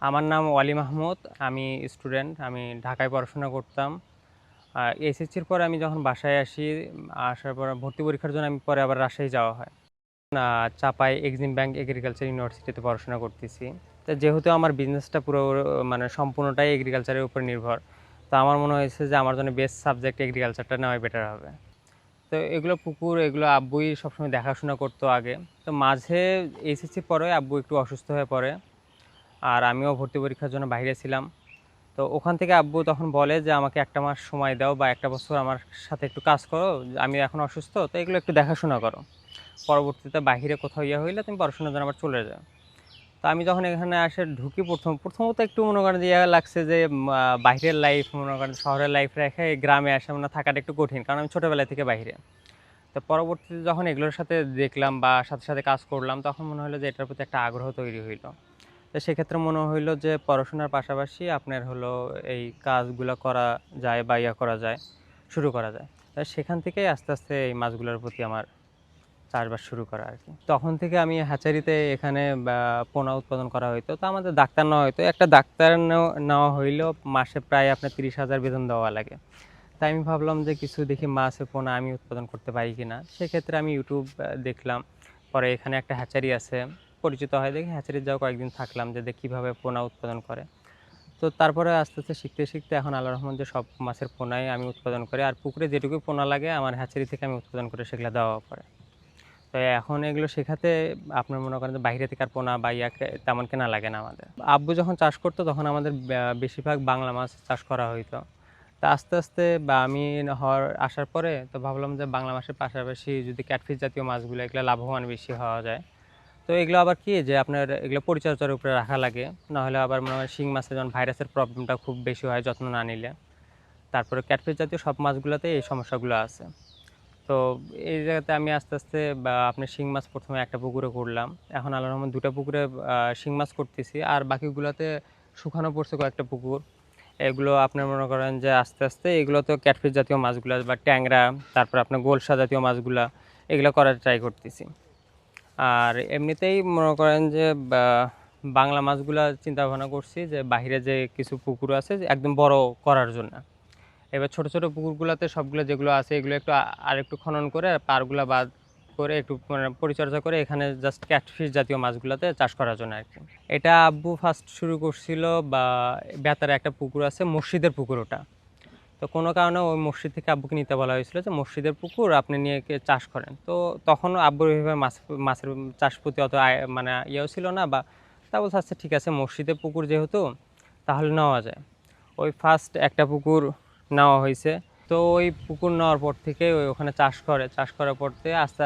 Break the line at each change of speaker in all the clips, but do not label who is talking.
আমার নাম ওয়ালি মাহমুদ। আমি স্টুডেন্ট। আমি ঢাকায় পড়াশোনা করতাম। এসএসসির পরে আমি যখন বাসায় আসি, আসার পর ভর্তি পরীক্ষার জন্য আমি পরে আবার রাজশাহী যাওয়া হয়। চাপাই এক্সিম ব্যাংক এগ্রিকালচার ইউনিভার্সিটিতে পড়াশোনা করতেছি। তো যেহেতু আমার বিজনেসটা পুরো মানে সম্পূর্ণটাই এগ্রিকালচারের উপর নির্ভর, তো আমার মনে হয়েছে যে আমার জন্য বেস্ট সাবজেক্ট এগ্রিকালচারটা নেওয়াই বেটার হবে। তো এগুলো পুকুর, এগুলো আব্বুই সবসময় দেখাশোনা করতো আগে। তো মাঝে এসএসসির পরে আব্বু একটু অসুস্থ হয়ে পড়ে, আর আমিও ভর্তি পরীক্ষার জন্য বাইরে ছিলাম। তো ওখান থেকে আব্বু তখন বলে যে আমাকে 1 মাস সময় দাও বা 1 বছর আমার সাথে একটু কাজ করো, আমি এখন অসুস্থ, তো এগুলো একটু দেখাশোনা করো। পরবর্তীতে বাহিরে কোথাও হইলে তুমি পড়াশোনার জন্য আবার চলে যাও। তো আমি যখন এখানে ঢুকি, প্রথমত একটু মনে করেন যে লাগছে যে বাইরের লাইফ, মনে করেন শহরের লাইফ রেখে গ্রামে আসা মানে থাকাটা একটু কঠিন, কারণ আমি ছোটোবেলা থেকে বাইরে। তো পরবর্তীতে যখন এগুলোর সাথে দেখলাম বা সাথে সাথে কাজ করলাম, তখন মনে হলো যে এটার প্রতি একটা আগ্রহ তৈরি হইলো। তো সেক্ষেত্রে মনে হইলো যে পড়াশোনার পাশাপাশি আপনার হলো এই কাজগুলো করা যায় বা করা যায়, শুরু করা যায়। তো সেখান থেকেই আস্তে আস্তে এই মাছগুলোর প্রতি আমার চাষবাস শুরু করা আর কি। তখন থেকে আমি হ্যাচারিতে এখানে পোনা উৎপাদন করা হইতো। তো আমাদের ডাক্তার নেওয়া হইতো। একটা ডাক্তার নেওয়া হইলেও মাসে প্রায় আপনার 30,000 বেতন দেওয়া লাগে। তাই আমি ভাবলাম যে কিছু দেখি মাছের পোনা আমি উৎপাদন করতে পারি কিনা। সেক্ষেত্রে আমি ইউটিউব দেখলাম। পরে এখানে একটা হ্যাচারি আছে, পরিচিত হয় দেখে হ্যাচারিতে যাও কয়েকদিন থাকলাম, যে কীভাবে পোনা উৎপাদন করে। তো তারপরে আস্তে আস্তে শিখতে শিখতে এখন আল্লাহর রহমত যে সব মাছের পোনাই আমি উৎপাদন করি, আর পুকুরে যেটুকু পোনা লাগে আমার হ্যাচারি থেকে আমি উৎপাদন করে সেগুলো দেওয়া পড়ে। তো এখন এগুলো শেখাতে আপনার মনে করেন যে বাইরে থেকে আর পোনা বা তেমন কেনা লাগে না আমাদের। আব্বু যখন চাষ করতো তখন আমাদের বেশিরভাগ বাংলা মাছ চাষ করা হইতো। তা আস্তে আস্তে আমি আসার পরে তো ভাবলাম যে বাংলা মাছের পাশাপাশি যদি ক্যাটফিশ জাতীয় মাছগুলো, এগুলো লাভবান বেশি হওয়া যায়। তো এগুলো আবার কি যে আপনার এগুলো পরিচর্যার উপরে রাখা লাগে, নাহলে আবার মনে হয় শিং মাছে যেমন ভাইরাসের প্রবলেমটা খুব বেশি হয় যত্ন না নিলে। তারপরে ক্যাটফিশ জাতীয় সব মাছগুলোতে এই সমস্যাগুলো আছে। তো এই জায়গাতে আমি আস্তে আস্তে আপনার শিং মাছ প্রথমে একটা পুকুরে করলাম। এখন আল্লাহর রহমতে 2টা পুকুরে শিং মাছ করতেছি, আর বাকিগুলোতে শুকানো পড়ছে কয়েকটা পুকুর। এগুলো আপনার মনে করেন যে আস্তে আস্তে এগুলো তো ক্যাটফিশ জাতীয় মাছগুলো বা ট্যাংরা, তারপর আপনার গোলসা জাতীয় মাছগুলা, এগুলো করার ট্রাই করতেছি। আর এমনিতেই মনে করেন যে বাংলা মাছগুলা চিন্তা ভাবনা করছি যে বাইরে যে কিছু পুকুর আছে যে একদম বড় করার জন্য। এবার ছোট ছোট পুকুরগুলোতে সবগুলো যেগুলো আছে এগুলো একটু আর একটু খনন করে পারগুলা বাদ করে একটু মানে পরিচর্যা করে এখানে জাস্ট ক্যাটফিশ জাতীয় মাছগুলোতে চাষ করার জন্য আর কি। এটা আব্বু ফার্স্ট শুরু করছিল বা বেতারে একটা পুকুর আছে, মসজিদের পুকুর ওটা। তো কোনো কারণে ওই মসজিদ থেকে আব্বুকে নিতে বলা হয়েছিল যে মসজিদের পুকুর আপনি নিয়ে চাষ করেন। তো তখন আব্বুর ওইভাবে মাছের চাষ প্রতি অত মানে ইয়েও ছিল না, বা তা বলছে আচ্ছা ঠিক আছে, মসজিদের পুকুর যেহেতু তাহলে নেওয়া যায়। ওই ফার্স্ট একটা পুকুর নেওয়া হয়েছে। তো ওই পুকুর নেওয়ার পর থেকে ওখানে চাষ করার পর থেকে আস্তে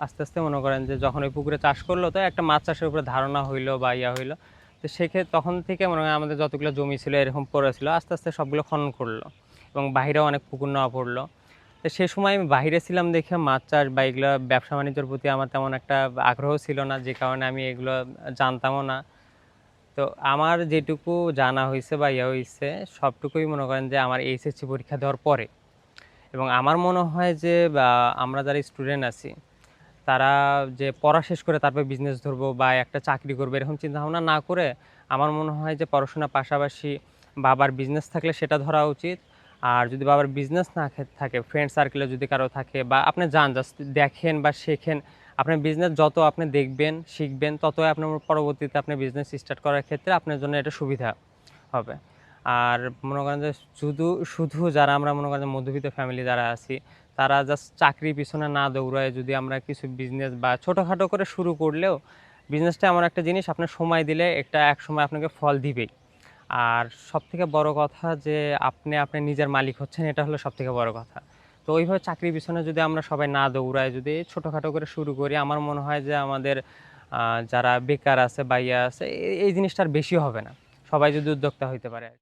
আস্তে আস্তে মনে করেন যে যখন ওই পুকুরে চাষ করলো, তো একটা মাছ চাষের উপরে ধারণা হইলো বা হইলো। তো সেক্ষেত্রে তখন থেকে মনে হয় আমাদের যতগুলো জমি ছিল এরকম পড়েছিল, আস্তে আস্তে সবগুলো খনন করলো এবং বাহিরেও অনেক পুকুর নেওয়া পড়লো। তো সে সময় আমি বাইরে ছিলাম দেখে মাছ চাষ বা এগুলো ব্যবসা বাণিজ্যের প্রতি আমার তেমন একটা আগ্রহ ছিল না, যে কারণে আমি এগুলো জানতামও না। তো আমার যেটুকু জানা হয়েছে বা হয়েছে সবটুকুই মনে করেন যে আমার এইচএসসি পরীক্ষা দেওয়ার পরে। এবং আমার মনে হয় যে আমরা যারা স্টুডেন্ট আছি তারা যে পড়া শেষ করে তারপর বিজনেস ধরবো বা একটা চাকরি করবো এরকম চিন্তাভাবনা না করে, আমার মনে হয় যে পড়াশোনার পাশাপাশি বাবার বিজনেস থাকলে সেটা ধরা উচিত। আর যদি বাবার বিজনেস না থাকে, ফ্রেন্ড সার্কেলে যদি কারো থাকে বা আপনি যান জাস্ট দেখেন বা শেখেন, আপনার বিজনেস যত আপনি দেখবেন শিখবেন ততই আপনার পরবর্তীতে আপনি বিজনেস স্টার্ট করার ক্ষেত্রে আপনার জন্য এটা সুবিধা হবে। আর মনে করেন যে শুধু শুধু যারা আমরা মনে করেন মধ্যবিত্ত ফ্যামিলি যারা আছি, তারা জাস্ট চাকরির পিছনে না দৌড়ায় যদি আমরা কিছু বিজনেস বা ছোটোখাটো করে শুরু করলেও, বিজনেসটা এমন একটা জিনিস আপনার সময় দিলে একটা এক সময় আপনাকে ফল দিবেই। আর সবথেকে বড় কথা যে আপনি নিজের মালিক হচ্ছেন, এটা হলো সবথেকে বড় কথা। তো ওইভাবে চাকরির পিছনে যদি আমরা সবাই না দৌড়াই, যদি ছোটোখাটো করে শুরু করি, আমার মনে হয় যে আমাদের যারা বেকার আছে বা আছে এই জিনিসটা আর বেশি হবে না, সবাই যদি উদ্যোক্তা হইতে পারে।